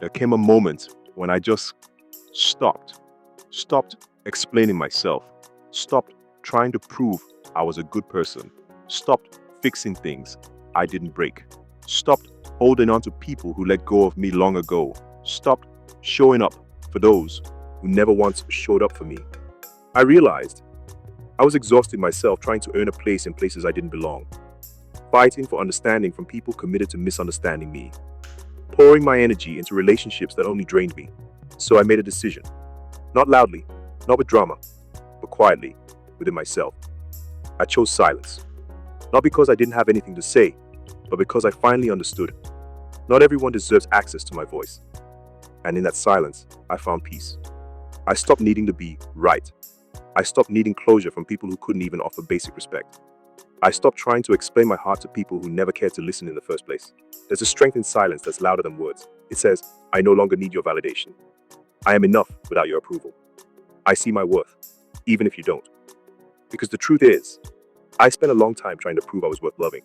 there came a moment when I just stopped, stopped explaining myself, stopped trying to prove I was a good person, stopped fixing things I didn't break, stopped holding on to people who let go of me long ago, stopped showing up for those who never once showed up for me. I realized I was exhausting myself trying to earn a place in places I didn't belong, fighting for understanding from people committed to misunderstanding me, pouring my energy into relationships that only drained me. So I made a decision, not loudly, not with drama, but quietly within myself. I chose silence, not because I didn't have anything to say, but because I finally understood. Not everyone deserves access to my voice. And in that silence, I found peace. I stopped needing to be right. I stopped needing closure from people who couldn't even offer basic respect. I stopped trying to explain my heart to people who never cared to listen in the first place. There's a strength in silence that's louder than words. It says, I no longer need your validation. I am enough without your approval. I see my worth, even if you don't. Because the truth is, I spent a long time trying to prove I was worth loving,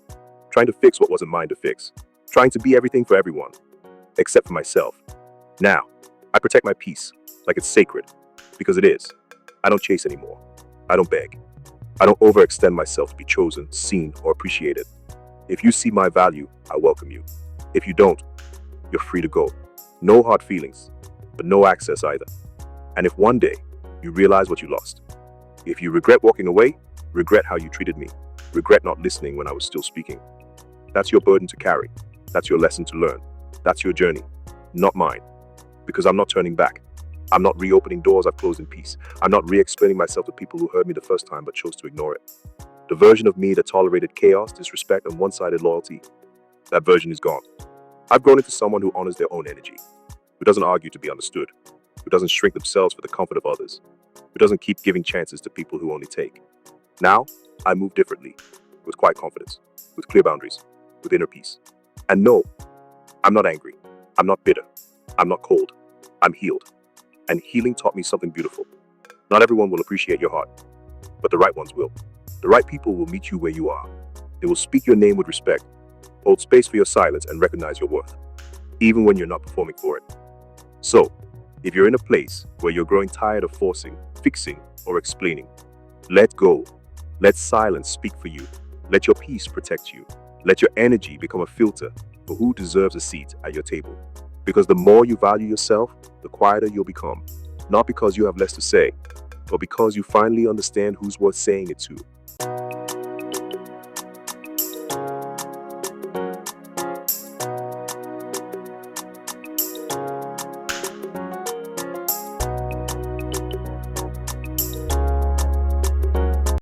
trying to fix what wasn't mine to fix, trying to be everything for everyone, except for myself. Now, I protect my peace like it's sacred, because it is. I don't chase anymore. I don't beg. I don't overextend myself to be chosen, seen, or appreciated. If you see my value, I welcome you. If you don't, you're free to go. No hard feelings, but no access either. And if one day you realize what you lost, if you regret walking away, regret how you treated me, regret not listening when I was still speaking, that's your burden to carry. That's your lesson to learn. That's your journey, not mine. Because I'm not turning back. I'm not reopening doors I've closed in peace. I'm not re-explaining myself to people who heard me the first time but chose to ignore it. The version of me that tolerated chaos, disrespect, and one-sided loyalty, that version is gone. I've grown into someone who honors their own energy, who doesn't argue to be understood, who doesn't shrink themselves for the comfort of others, who doesn't keep giving chances to people who only take. Now, I move differently, with quiet confidence, with clear boundaries, with inner peace. And no, I'm not angry. I'm not bitter. I'm not cold. I'm healed. And healing taught me something beautiful. Not everyone will appreciate your heart, but the right ones will. The right people will meet you where you are. They will speak your name with respect, hold space for your silence, and recognize your worth, even when you're not performing for it. So, if you're in a place where you're growing tired of forcing, fixing, or explaining, let go. Let silence speak for you. Let your peace protect you. Let your energy become a filter for who deserves a seat at your table. Because the more you value yourself, the quieter you'll become. Not because you have less to say, but because you finally understand who's worth saying it to.